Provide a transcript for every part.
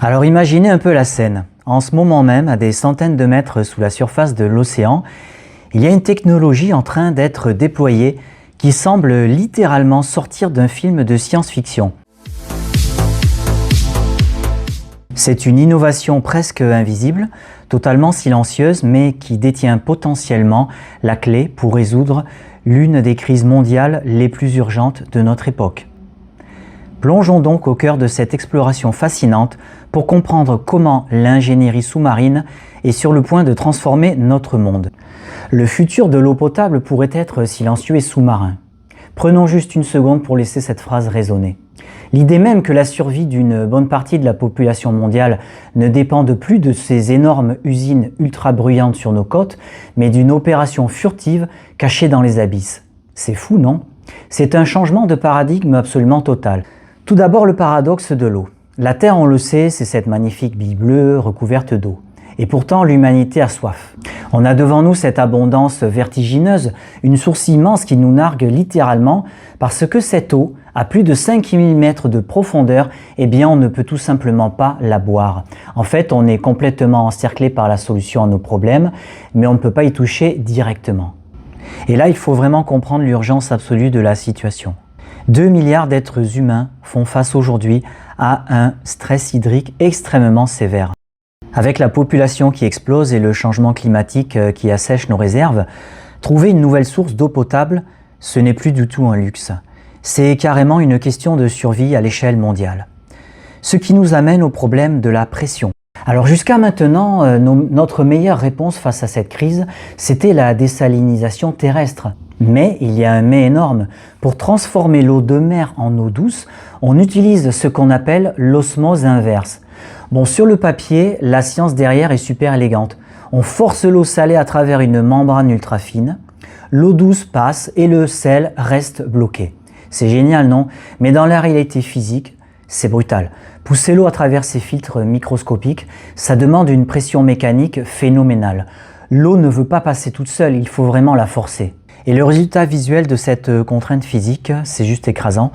Alors imaginez un peu la scène. En ce moment même, à des centaines de mètres sous la surface de l'océan, il y a une technologie en train d'être déployée qui semble littéralement sortir d'un film de science-fiction. C'est une innovation presque invisible, totalement silencieuse, mais qui détient potentiellement la clé pour résoudre l'une des crises mondiales les plus urgentes de notre époque. Plongeons donc au cœur de cette exploration fascinante pour comprendre comment l'ingénierie sous-marine est sur le point de transformer notre monde. Le futur de l'eau potable pourrait être silencieux et sous-marin. Prenons juste une seconde pour laisser cette phrase résonner. L'idée même que la survie d'une bonne partie de la population mondiale ne dépende plus de ces énormes usines ultra bruyantes sur nos côtes, mais d'une opération furtive cachée dans les abysses. C'est fou, non? C'est un changement de paradigme absolument total. Tout d'abord, le paradoxe de l'eau. La Terre, on le sait, c'est cette magnifique bille bleue recouverte d'eau. Et pourtant, l'humanité a soif. On a devant nous cette abondance vertigineuse, une source immense qui nous nargue littéralement parce que cette eau, à plus de 5000 mètres de profondeur, eh bien on ne peut tout simplement pas la boire. En fait, on est complètement encerclé par la solution à nos problèmes, mais on ne peut pas y toucher directement. Et là, il faut vraiment comprendre l'urgence absolue de la situation. 2 milliards d'êtres humains font face aujourd'hui à un stress hydrique extrêmement sévère. Avec la population qui explose et le changement climatique qui assèche nos réserves, trouver une nouvelle source d'eau potable, ce n'est plus du tout un luxe. C'est carrément une question de survie à l'échelle mondiale. Ce qui nous amène au problème de la pression. Alors jusqu'à maintenant, notre meilleure réponse face à cette crise, c'était la désalinisation terrestre. Mais il y a un mais énorme. Pour transformer l'eau de mer en eau douce, on utilise ce qu'on appelle l'osmose inverse. Bon, sur le papier, la science derrière est super élégante. On force l'eau salée à travers une membrane ultra fine, l'eau douce passe et le sel reste bloqué. C'est génial, non? Mais dans la réalité physique, c'est brutal. Pousser l'eau à travers ces filtres microscopiques, ça demande une pression mécanique phénoménale. L'eau ne veut pas passer toute seule, il faut vraiment la forcer. Et le résultat visuel de cette contrainte physique, c'est juste écrasant.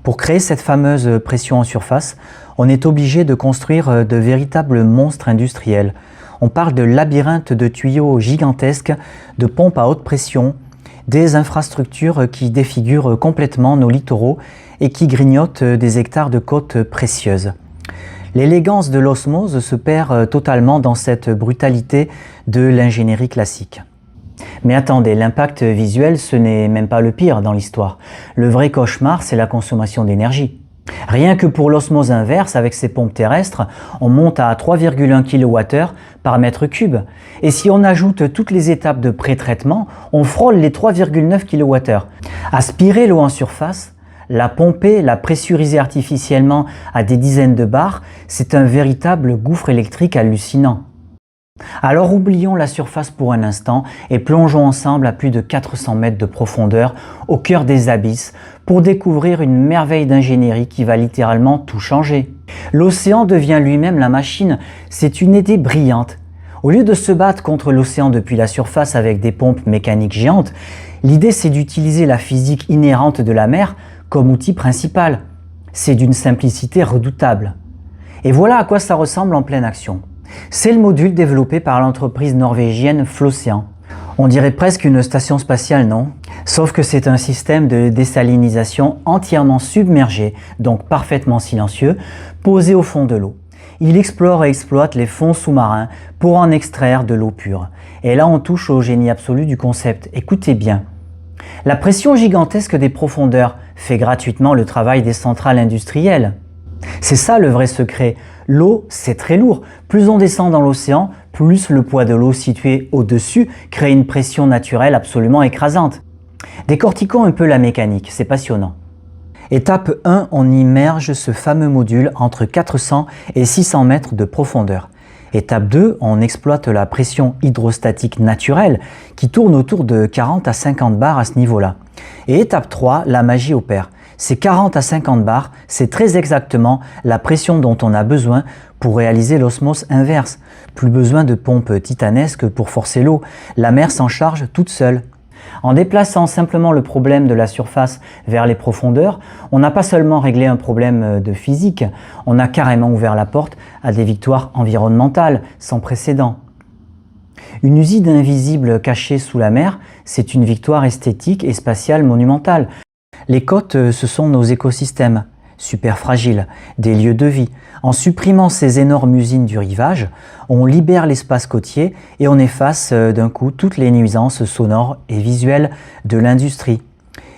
Pour créer cette fameuse pression en surface, on est obligé de construire de véritables monstres industriels. On parle de labyrinthes de tuyaux gigantesques, de pompes à haute pression, des infrastructures qui défigurent complètement nos littoraux et qui grignotent des hectares de côtes précieuses. L'élégance de l'osmose se perd totalement dans cette brutalité de l'ingénierie classique. Mais attendez, l'impact visuel, ce n'est même pas le pire dans l'histoire. Le vrai cauchemar, c'est la consommation d'énergie. Rien que pour l'osmose inverse, avec ses pompes terrestres, on monte à 3,1 kWh par mètre cube. Et si on ajoute toutes les étapes de pré-traitement, on frôle les 3,9 kWh. Aspirer l'eau en surface, la pomper, la pressuriser artificiellement à des dizaines de bars, c'est un véritable gouffre électrique hallucinant. Alors oublions la surface pour un instant et plongeons ensemble à plus de 400 mètres de profondeur au cœur des abysses pour découvrir une merveille d'ingénierie qui va littéralement tout changer. L'océan devient lui-même la machine, c'est une idée brillante. Au lieu de se battre contre l'océan depuis la surface avec des pompes mécaniques géantes, l'idée c'est d'utiliser la physique inhérente de la mer comme outil principal. C'est d'une simplicité redoutable. Et voilà à quoi ça ressemble en pleine action. C'est le module développé par l'entreprise norvégienne Flocéan. On dirait presque une station spatiale, non? Sauf que c'est un système de désalinisation entièrement submergé, donc parfaitement silencieux, posé au fond de l'eau. Il explore et exploite les fonds sous-marins pour en extraire de l'eau pure. Et là, on touche au génie absolu du concept. Écoutez bien. La pression gigantesque des profondeurs fait gratuitement le travail des centrales industrielles. C'est ça le vrai secret. L'eau, c'est très lourd. Plus on descend dans l'océan, plus le poids de l'eau située au-dessus crée une pression naturelle absolument écrasante. Décortiquons un peu la mécanique, c'est passionnant. Étape 1, on immerge ce fameux module entre 400 et 600 mètres de profondeur. Étape 2, on exploite la pression hydrostatique naturelle qui tourne autour de 40 à 50 bars à ce niveau-là. Et étape 3, la magie opère. Ces 40 à 50 bars, c'est très exactement la pression dont on a besoin pour réaliser l'osmose inverse. Plus besoin de pompes titanesques pour forcer l'eau, la mer s'en charge toute seule. En déplaçant simplement le problème de la surface vers les profondeurs, on n'a pas seulement réglé un problème de physique, on a carrément ouvert la porte à des victoires environnementales sans précédent. Une usine invisible cachée sous la mer, c'est une victoire esthétique et spatiale monumentale. Les côtes, ce sont nos écosystèmes, super fragiles, des lieux de vie. En supprimant ces énormes usines du rivage, on libère l'espace côtier et on efface d'un coup toutes les nuisances sonores et visuelles de l'industrie.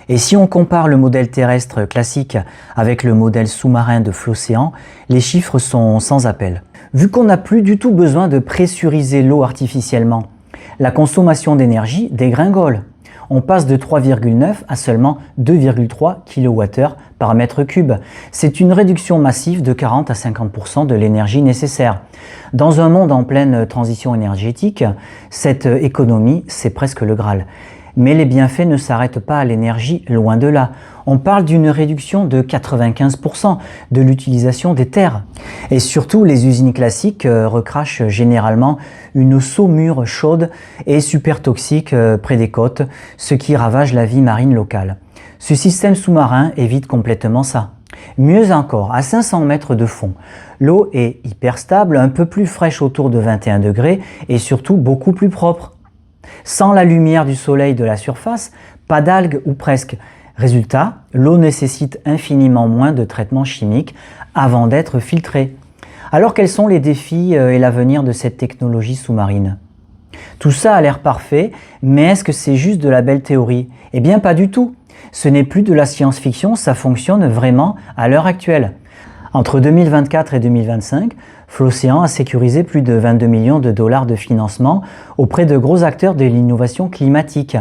Et si on compare le modèle terrestre classique avec le modèle sous-marin de Flocéan, les chiffres sont sans appel. Vu qu'on n'a plus du tout besoin de pressuriser l'eau artificiellement, la consommation d'énergie dégringole. On passe de 3,9 à seulement 2,3 kWh par mètre cube. C'est une réduction massive de 40 à 50% de l'énergie nécessaire. Dans un monde en pleine transition énergétique, cette économie, c'est presque le Graal. Mais les bienfaits ne s'arrêtent pas à l'énergie, loin de là. On parle d'une réduction de 95% de l'utilisation des terres. Et surtout, les usines classiques recrachent généralement une saumure chaude et super toxique près des côtes, ce qui ravage la vie marine locale. Ce système sous-marin évite complètement ça. Mieux encore, à 500 mètres de fond, l'eau est hyper stable, un peu plus fraîche autour de 21 degrés et surtout beaucoup plus propre. Sans la lumière du soleil de la surface, pas d'algues ou presque. Résultat, l'eau nécessite infiniment moins de traitements chimiques avant d'être filtrée. Alors quels sont les défis et l'avenir de cette technologie sous-marine? Tout ça a l'air parfait, mais est-ce que c'est juste de la belle théorie? Eh bien pas du tout. Ce n'est plus de la science-fiction, ça fonctionne vraiment à l'heure actuelle. Entre 2024 et 2025, Flocéan a sécurisé plus de 22 millions de dollars de financement auprès de gros acteurs de l'innovation climatique.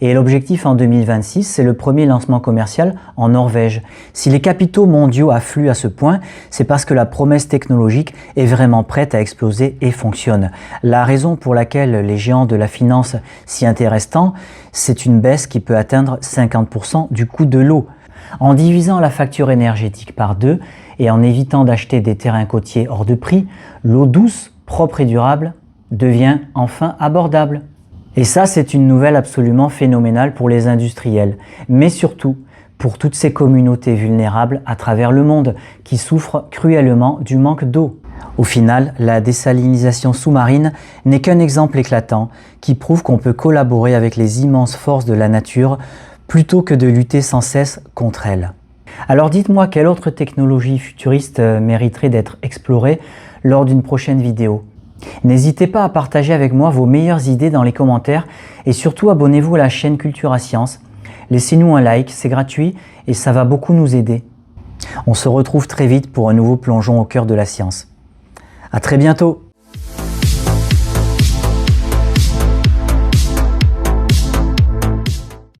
Et l'objectif en 2026, c'est le premier lancement commercial en Norvège. Si les capitaux mondiaux affluent à ce point, c'est parce que la promesse technologique est vraiment prête à exploser et fonctionne. La raison pour laquelle les géants de la finance s'y intéressent tant, c'est une baisse qui peut atteindre 50% du coût de l'eau. En divisant la facture énergétique par 2 et en évitant d'acheter des terrains côtiers hors de prix, l'eau douce, propre et durable devient enfin abordable. Et ça, c'est une nouvelle absolument phénoménale pour les industriels, mais surtout pour toutes ces communautés vulnérables à travers le monde qui souffrent cruellement du manque d'eau. Au final, la désalinisation sous-marine n'est qu'un exemple éclatant qui prouve qu'on peut collaborer avec les immenses forces de la nature plutôt que de lutter sans cesse contre elles. Alors dites-moi quelle autre technologie futuriste mériterait d'être explorée lors d'une prochaine vidéo. N'hésitez pas à partager avec moi vos meilleures idées dans les commentaires et surtout abonnez-vous à la chaîne Cultura Science. Laissez-nous un like, c'est gratuit et ça va beaucoup nous aider. On se retrouve très vite pour un nouveau plongeon au cœur de la science. À très bientôt!